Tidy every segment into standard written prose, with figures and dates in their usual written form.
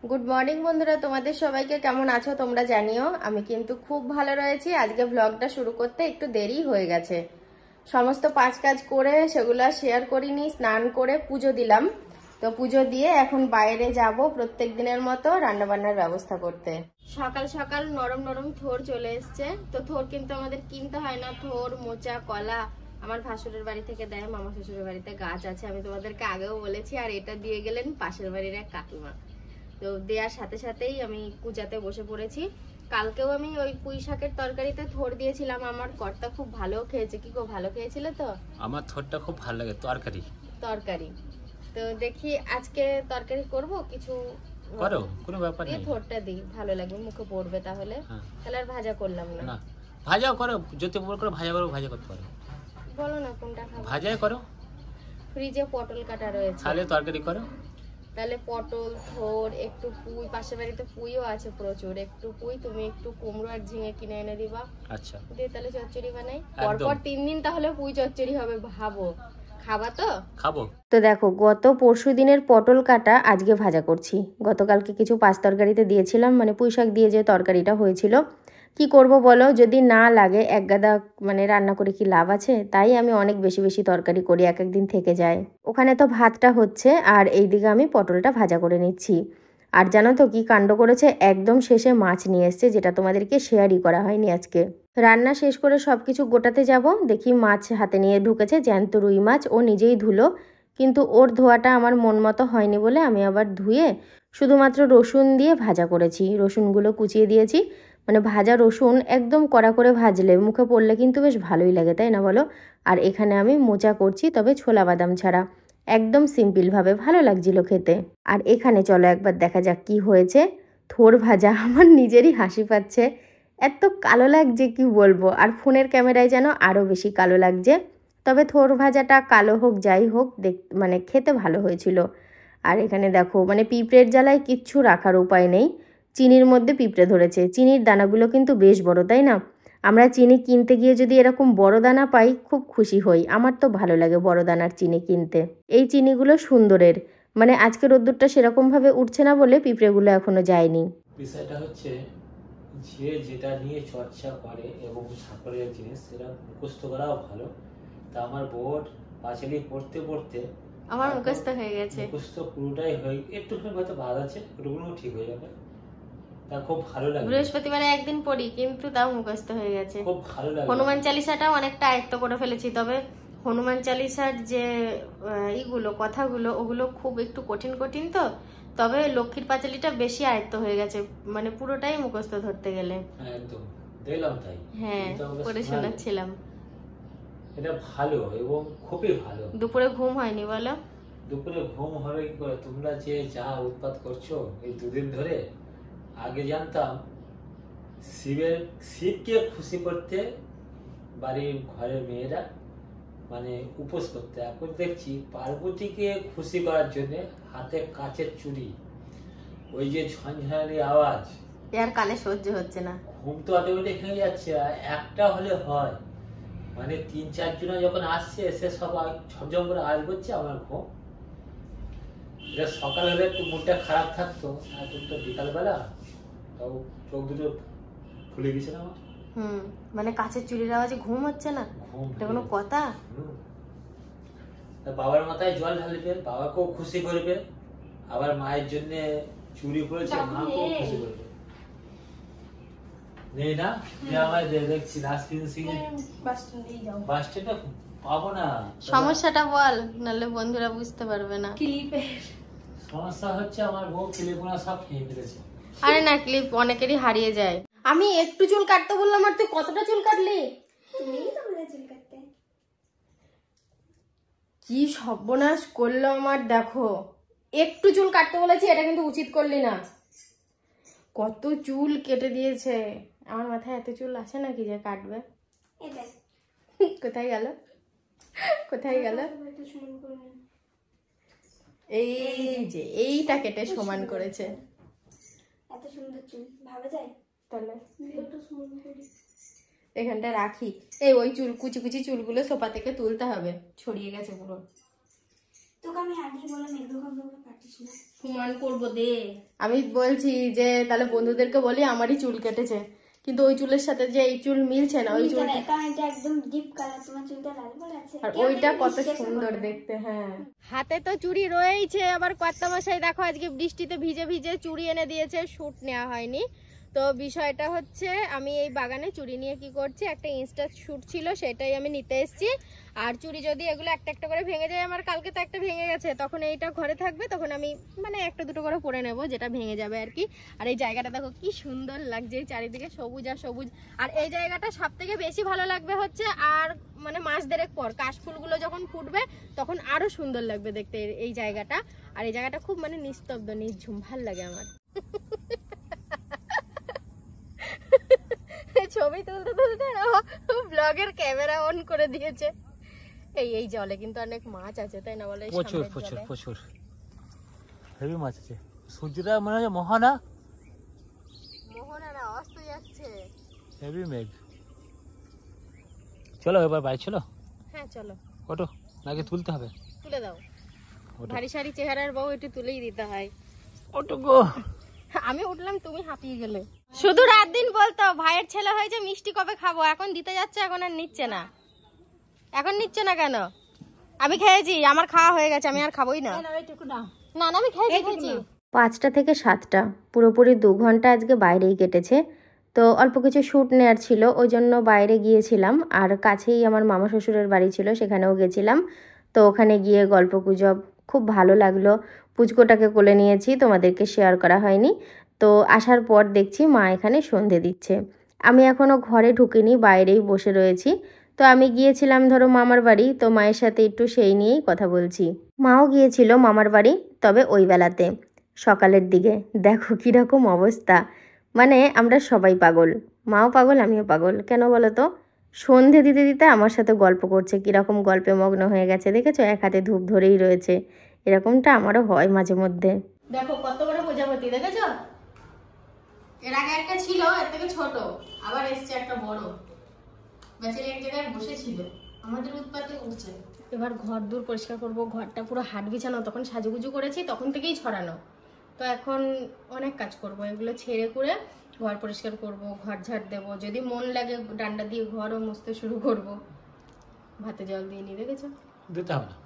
Good morning বন্ধুরা, তোমাদের সবাইকে কেমন আছো তোমরা জানিও। আমি কিন্তু খুব ভালো রয়েছি। আজকে ব্লগটা শুরু করতে একটু দেরি হয়ে গেছে, সমস্ত কাজ করে সেগুলো শেয়ার করিনি। স্নান করে পুজো দিলাম, তো পুজো দিয়ে এখন বাইরে যাব প্রত্যেক দিনের মতো রান্নাবান্নার ব্যবস্থা করতে। সকাল সকাল নরম নরম থোর চলে এসছে। তো থোর কিন্তু আমাদের কিনতে হয় না, থোর মোচা কলা আমার ভাসুরের বাড়ি থেকে দেয়। মামা শ্বশুরের বাড়িতে গাছ আছে, আমি তোমাদেরকে আগেও বলেছি। আর এটা দিয়ে গেলেন পাশের বাড়ির এক কাকিমা। তো দেওয়ার সাথে সাথেই আমি পূজাতে বসে পড়েছি। কালকেও আমি ওই পুঁই শাকের তরকারিতে থোর দিয়েছিলাম, আমার কর্তা খুব ভালো খেয়েছে। কি গো, ভালো খেয়েছিল তো? আমার থোরটা খুব ভালো লাগে, তরকারি। তো দেখি আজকে তরকারি করব কিছু, করো, কোনো ব্যাপার নেই। থোরটা দিই, ভালো লাগবে, মুখে পড়বে। তাহলে তাহলে আর ভাজা করলাম না। ভাজা করো, যদি মনে করো ভাজা করো, ভাজা করতে পারো। বলো না কোনটা খাবো? ভাজাই করো। ফ্রিজে পটল কাটা রয়েছে, তাহলে তরকারি করো। তাহলে পটল, থোর, একটু পুঁই, পাশের বাড়িতে পুঁইও আছে প্রচুর, একটু পুঁই, তুমি একটু কুমড়ো আর ঝিঙে কিনে এনে দিবা। আচ্ছা, দিয়ে তাহলে চচ্চড়ি বানাই। পরপর 3 দিন তাহলে পুঁই চচ্চড়ি হবে, ভাবো। খাবা তো? খাবো। তো দেখো, গত পরশু দিনের পটল কাটা আজকে ভাজা করছি। গতকালকে কিছু পাঁচ তরকারিতে দিয়েছিলাম, মানে পুঁই শাক দিয়ে যে তরকারিটা হয়েছিল। কি করব বলো, যদি না লাগে এক গাদা মানে রান্না করে কি লাভ আছে? তাই আমি অনেক বেশি বেশি তরকারি করি, এক একদিন থেকে যায়। ওখানে তো ভাতটা হচ্ছে আর এইদিকে আমি পটলটা ভাজা করে নিচ্ছি। আর জানো তো কি কাণ্ড করেছে, একদম শেষে মাছ নিয়ে এসছে, যেটা তোমাদেরকে শেয়ারই করা হয়নি আজকে। রান্না শেষ করে সব কিছু গোটাতে যাব, দেখি মাছ হাতে নিয়ে ঢুকেছে, জ্যান্ত রুই মাছ। ও নিজেই ধুলো, কিন্তু ওর ধোয়াটা আমার মন মতো হয়নি বলে আমি আবার ধুয়ে শুধুমাত্র রসুন দিয়ে ভাজা করেছি। রসুনগুলো কুচিয়ে দিয়েছি, মানে ভাজা রসুন একদম কড়া করে ভাজলে মুখে পড়লে কিন্তু বেশ ভালোই লাগে, তাই না বলো? আর এখানে আমি মোচা করছি, তবে ছোলা বাদাম ছাড়া, একদম সিম্পলভাবে, ভালো লাগছিল খেতে। আর এখানে চলো একবার দেখা যাক কি হয়েছে। থোর ভাজা, আমার নিজেরই হাসি পাচ্ছে, এত কালো লাগছে কি বলবো। আর ফোনের ক্যামেরায় যেন আরও বেশি কালো লাগছে। তবে থোর ভাজাটা কালো হোক যাই হোক, মানে খেতে ভালো হয়েছিল। আর এখানে দেখো, মানে পিঁপড়ের জ্বালায় কিচ্ছু রাখার উপায় নেই, চিনির মধ্যে পিঁপড়ে ধরেছে। চিনির দানাগুলো কিন্তু বেশ বড়, তাই না? আমরা চিনি কিনতে গিয়ে যদি এরকম বড় দানা পাই খুব খুশি হই। আমার তো ভালো লাগে বড় দানার চিনি কিনতে। এই চিনিগুলো সুন্দরের, মানে আজকে রোদ্দুরটা সেরকমভাবে উঠছে না বলে পিঁপড়েগুলো এখনো যায়নি। বিষয়টা হচ্ছে, যে যেটা নিয়ে চর্চা করে এবং সাফল্যের জিনিস সেটা মুখস্থ করাও ভালো। তা আমার বোর্ড পাঁচালি পড়তে পড়তে আমার মুখস্থ হয়ে গেছে, মুখস্থ পুরোটাই হয়ে, একটুখানি হয়তো বাদ আছে, ওটুকুও ঠিক হয়ে যাবে। তা খুব ভালো লাগে। বৃহস্পতিবারে একদিন পড়ি, কিন্তু তাও মুখস্থ হয়ে গেছে। খুব ভালো লাগে। হনুমান চালিসাটাও অনেকটা আয়ত্ত করে ফেলেছি, তবে হনুমান চালিসার যে এইগুলো কথাগুলো ওগুলো খুব একটু কঠিন কঠিন তো। তবে লক্ষ্মীর পাঁচালিটা বেশি আয়ত্ত হয়ে গেছে, মানে পুরোটাই মুখস্থ ধরতে গেলে। একদম দেখলাম তাই। হ্যাঁ, পড়ে শোনাচ্ছিলাম। এটা ভালো এবং খুবই ভালো। দুপুরে ঘুম হয়নি বলো? দুপুরে ঘুম হবে কি করে? তোমরা যে যা উৎপাত করছো এই দুদিন ধরে। আগে জানতাম শিবকে খুশি করতে বাড়ির ঘরের মেয়েরা মানে উপোস করতে, এখন দেখছি পার্বতীকে খুশি করার জন্য হাতে কাচের চুড়ি, ওই যে ঝনঝনানি আওয়াজ, আর কানে সহ্য হচ্ছে না। ঘুম তো অটোমেটিক হয়ে যাচ্ছে। একটা হলে হয়, মানে 3-4 জন যখন আসছে এসে সবাই ঝমঝম করে আওয়াজ করছে, আমার ঘুম। এটা সকাল হলে একটু মুডটা খারাপ থাকতো, এখন তো বিকালবেলা তাও চোখ দুটো খুলে গেছে না আমার। মানে কাছের চুরির আওয়াজে ঘুম হচ্ছে না, এটা কোনো কথা? বাবার মাথায় জল ঢালবে, বাবাকেও খুশি করবে, আবার মায়ের জন্য চুরি করেছে, মাকেও খুশি করবে। নেই না? আমায় দেখছি বাস স্ট্যান্ডে পাবো না। সমস্যাটা বল, নাহলে বন্ধুরা বুঝতে পারবে না। সমস্যা হচ্ছে আমার বউ ক্লিপগুলো সব খেয়ে ফেলেছে। আরে না, ক্লিপ অনেকেরই হারিয়ে যায়। আমি একটু চুল কাটতে বললাম আর তুই কতটা চুল কাটলি? তুমিই তো বলে চুল কাটতে। কি সর্বনাশ করলো আমার, দেখো। একটু চুল কাটতে বলেছি, এটা কিন্তু উচিত করলি না। কত চুল কেটে দিয়েছে। আমার মাথায় এত চুল আছে নাকি যে কাটবে? কোথায় গেল, কোথায় গেল? এই যে এইটা কেটে সমান করেছে। এত সুন্দর চুল ভাবা যায়? তাহলে এখানটা রাখি। এই ওই চুল কুচি কুচি চুলগুলো সোফা থেকে তুলতে হবে, ছড়িয়ে গেছে পুরো। তোকে আমি আগেই বললাম এগুলো করবো পারতিস না। প্রমাণ করবো দে। আমি বলছি যে তাহলে বন্ধুদেরকে বলি আমারই চুল কেটেছে, কিন্তু ওই চুলের সাথে যে এই চুল মিলছে না। ওই চুলটা কারণ এটা একদম ডিপ কালার, তোমার চুলটা লাল বলে আছে আর ওইটা কত সুন্দর দেখতে। হ্যাঁ, হাতে তো চুড়ি রয়েছে, আবার কর্তা মশাই দেখো আজকে বৃষ্টিতে ভিজে ভিজে চুড়ি এনে দিয়েছে, শুট নেওয়া হয়নি। তো বিষয়টা হচ্ছে আমি এই বাগানে চুড়ি নিয়ে কি করছি, একটা ইনস্টা শুট ছিল সেটাই আমি নিতে এসেছি। আর চুড়ি যদি এগুলো একটা একটা করে ভেঙে যায়, আমার কালকে তো একটা ভেঙে গেছে, তখন এইটা ঘরে থাকবে, তখন আমি মানে একটা দুটো করে পরে নেব যেটা ভেঙে যাবে আর কি। আর এই জায়গাটা দেখো কি সুন্দর লাগছে, চারিদিকে সবুজ আর সবুজ। আর এই জায়গাটা সব থেকে বেশি ভালো লাগবে হচ্ছে আর মানে মাস দেড়েক পর কাশফুলগুলো যখন ফুটবে তখন আরো সুন্দর লাগবে দেখতে এই জায়গাটা। আর এই জায়গাটা খুব মানে নিস্তব্ধ নিঝুম, ভাল লাগে আমার। ছবি তুলতে তুলতে ব্লগের ক্যামেরা অন করে দিয়েছে। এই জলে কিন্তু অনেক মাছ আছে, তাই না বলে? প্রচুর প্রচুর প্রচুর হেভি মাছ আছে। সূর্যটা মনে হয় মোহনা না অস্ত যাচ্ছে, হেভি মেঘ। চলো এবার বাড়ি চলো। হ্যাঁ চলো। ওটো নাকি তুলতে হবে? তুলে দাও, ভারী সারি চেহারার বউ একটু তুলেই দিতে হয়। ওটো গো। আমি উঠলাম তুমি হাঁপিয়ে গেলে। শুধু রাত দিন বলতো ভাইয়ের ছেলে হয়েছে মিষ্টি কবে খাবো, এখন দিতে যাচ্ছে, এখন আর নিচ্ছে না। এখন নিচ্ছে না কেন? আমি খেয়েছি, আমার খাওয়া হয়ে গেছে, আমি আর খাবোই না। না না আমি খেয়েছি। 5টা থেকে 7টা পুরোপুরি 2 ঘন্টা আজকে বাইরেই কেটেছে। তো অল্প কিছু শ্যুট নেওয়ার ছিল, ওই জন্য বাইরে গিয়েছিলাম। আর কাছেই আমার মামা শ্বশুরের বাড়ি ছিল, সেখানেও গেছিলাম। তো ওখানে গিয়ে গল্প গুজব খুব ভালো লাগলো। পুচকোটাকে কোলে নিয়েছি, তোমাদেরকে শেয়ার করা হয়নি। তো আসার পর দেখছি মা এখানে সন্ধে দিচ্ছে। আমি এখনও ঘরে ঢুকিনি, বাইরেই বসে রয়েছি। তো আমি গিয়েছিলাম ধরো মামার বাড়ি, তো মায়ের সাথে একটু সেই নিয়েই কথা বলছি। মাও গিয়েছিল মামার বাড়ি, তবে ওই বেলাতে সকালের দিকে। দেখো কীরকম অবস্থা, মানে আমরা সবাই পাগল, মাও পাগল আমিও পাগল। কেন বলো তো? সন্ধে দিতে দিতে আমার সাথে গল্প করছে, কীরকম গল্পে মগ্ন হয়ে গেছে দেখেছো, এক হাতে ধূপ ধরেই রয়েছে। এরকমটা আমারও হয় মাঝে মধ্যে। দেখো কত বড় প্রজাপতি দেখেছো? এর আগে একটা ছিল এর থেকে ছোট, আবার এসছে একটা বড়। বেচারি এক জায়গায় বসেছিল, আমাদের উৎপাতে উঠছে। এবার ঘর দূর পরিষ্কার করব, ঘরটা পুরো হাট বিছানো, তখন সাজুগুজু করেছি তখন থেকেই ছড়ানো। তো এখন অনেক কাজ করব, এগুলো ছেড়ে করে ঘর পরিষ্কার করব, ঘর ঝাড় দেবো, যদি মন লাগে ডান্ডা দিয়ে ঘরও মুছতে শুরু করব। ভাতে জল দিয়ে নি দেখেছো? দিতে হবে না,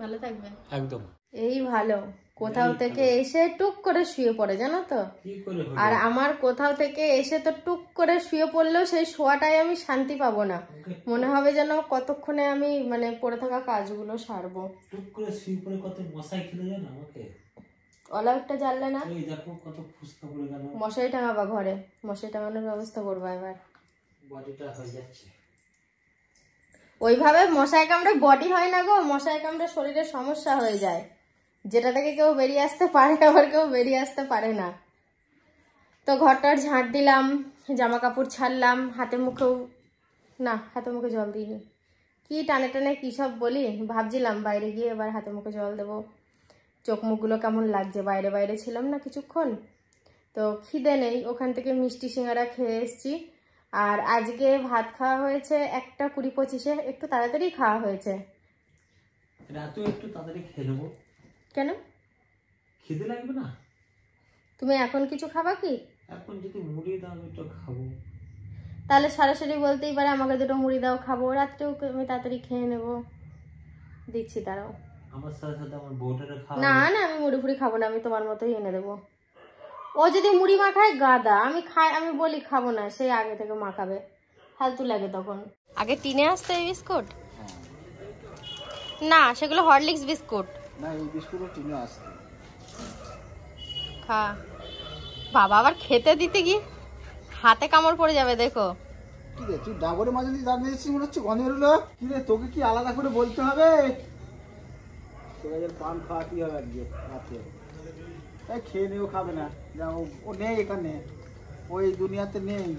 ভালো থাকবে একদম। এই ভালো, কোথাও থেকে এসে টুক করে শুয়ে পড়ে, জানো তো? আর আমার কোথাও থেকে এসে তো টুক করে শুয়ে পড়লেও সেই শোয়াটাই আমি শান্তি পাবো না, মনে হবে যেন কতক্ষণে আমি মানে পড়ে থাকা কাজগুলো সারবো। টুক করে শুয়ে পড়ে কত মশাই খেলে জানো আমাকে। অলাউটটা জ্বাললে না? এই দেখো কত ফুসকা পড়ে গেল। মশারি টাঙাবা ঘরে, মশারি টাঙানোর ব্যবস্থা করবো এবার। বডিটা হয়ে যাচ্ছে ওইভাবে মশায় কামড়ে বডি হয় না গো, মশায় কামড়ে শরীরের সমস্যা হয়ে যায়, যেটা থেকে কেউ বেরিয়ে আসতে পারে আবার কেউ বেরিয়ে আসতে পারে না। তো ঘরটার ঝাঁট দিলাম, জামা কাপড় ছাড়লাম, হাতে মুখেও না, হাতে মুখে জল দিইনি, কি টানে টানে কী সব বলি। ভাবছিলাম বাইরে গিয়ে এবার হাতে মুখে জল দেবো। চোখ মুখগুলো কেমন লাগছে, বাইরে বাইরে ছিলাম না কিছুক্ষণ, তো খিদে নেই, ওখান থেকে মিষ্টি সিঙ্গারা খেয়ে এসছি। আর আজকে ভাত খাওয়া হয়েছে 1টা 20-25-এ, একটু তাড়াতাড়ি খাওয়া হয়েছে। রাতেও একটু তাড়াতাড়ি খেয়ে নেবো। কেন? খিদে লাগবে না? তুমি এখন কিছু খাবা কি? এখন যদি মুড়ি দাও একটু খাবো। তাহলে সরাসরি বলতেই পারে আমাকে দুটো মুড়ি দাও, খাবো। রাত্রেও আমি তাড়াতাড়ি খেয়ে নেবো, দিচ্ছি দাঁড়াও। আমার সাথে সাথে আমার বউটারে খাওয়া। না না আমি মুড়ি ফুড়ি খাবো না, আমি তোমার মতোই এনে দেবো। ও যদি মুড়ি মাখায় গাদা, আমি বলি খাবো না, সেই আগে থেকে মাখাবে, ফালতু লাগে তখন। আগে টিনে আসতো এই বিস্কুট, না সেগুলো হরলিক্স বিস্কুট না, এই বিস্কুটও টিনে আসতো। খা বাবা, আবার খেতে দিতে গিয়ে হাতে কামড় পড়ে যাবে দেখো। কি রে, তুই ডাবরের মাঝে দিয়ে দাঁড়িয়ে এসেছিস মনে হচ্ছে গন্ধের হলো। কি রে, তোকে কি আলাদা করে বলতে হবে? তোকে পান খাওয়াতেই হবে আজকে রাতে। খেয়ে নেও, খাবে না, যা ও নেই এখানে, ওই দুনিয়াতে নেই।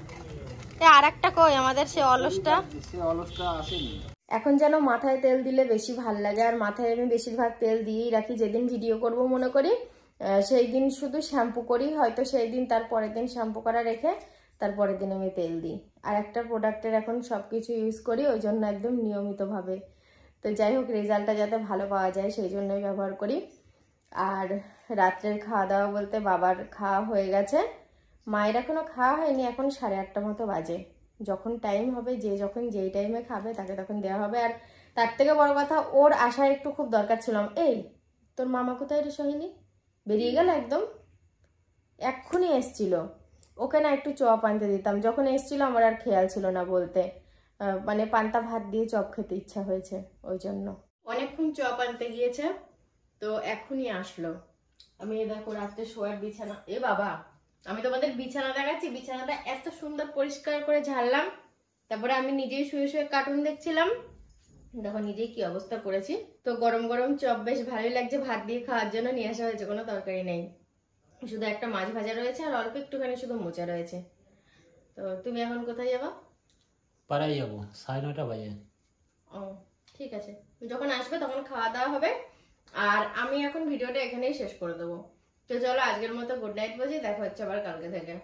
আর একটা কই আমাদের সে অলসটা, সে অলসটা আসেনি। এখন যেন মাথায় তেল দিলে বেশি ভাল লাগে, আর মাথায় আমি বেশিরভাগ তেল দিয়েই রাখি। যেদিন ভিডিও করব মনে করি সেই দিন শুধু শ্যাম্পু করি, হয়তো সেই দিন তার পরের দিন শ্যাম্পু করা রেখে তারপরের দিন আমি তেল দিই। আর একটা প্রোডাক্টের এখন সব কিছু ইউজ করি, ওই জন্য একদম নিয়মিতভাবে। তো যাই হোক, রেজাল্টটা যাতে ভালো পাওয়া যায় সেই জন্যই ব্যবহার করি। আর রাত্রের খাওয়া দাওয়া বলতে বাবার খাওয়া হয়ে গেছে, মায়ের এখনো খাওয়া হয়নি, এখন 8:30 মতো বাজে। যখন টাইম হবে, যে যখন যেই টাইমে খাবে তাকে তখন দেওয়া হবে। আর তার থেকে বড় কথা, ওর আসার একটু খুব দরকার ছিল। এই তোর মামা কোথায় রে সোহিনী? বেরিয়ে গেল একদম, এক্ষুনি এসছিল। ওকে না একটু চপ আনতে দিতাম, যখন এসছিল আমার আর খেয়াল ছিল না বলতে, মানে পান্তা ভাত দিয়ে চপ খেতে ইচ্ছা হয়েছে, ওই জন্য অনেকক্ষণ চপ আনতে গিয়েছে, তো এখনই আসলো। আমি দেখো রাত্রে শোয়ার বিছানা, এ বাবা আমি তোমাদের বিছানা দেখাচ্ছি, বিছানাটা এত সুন্দর পরিষ্কার করে ঝাড়লাম। তারপরে আমি নিজেই শুয়ে শুয়ে কার্টুন দেখছিলাম, দেখো নিজেই কি অবস্থা করেছি। তো গরম গরম চপ বেশ ভালোই লাগছে, ভাত দিয়ে খাওয়ার জন্য নিয়ে আসা হয়েছে, কোনো তরকারি নেই, শুধু একটা মাছ ভাজা রয়েছে আর অল্প একটুখানি শুধু মোচা রয়েছে। তো তুমি এখন কোথায় যাবা? পাড়ায় যাবো, 9:30 বাজে। ও ঠিক আছে, যখন আসবে তখন খাওয়া দাওয়া হবে। আর আমি এখন ভিডিওটা এখানেই শেষ করে দেবো। তো চলো আজকের মতো গুড নাইট বলছি, দেখা হচ্ছে আবার কালকে থেকে।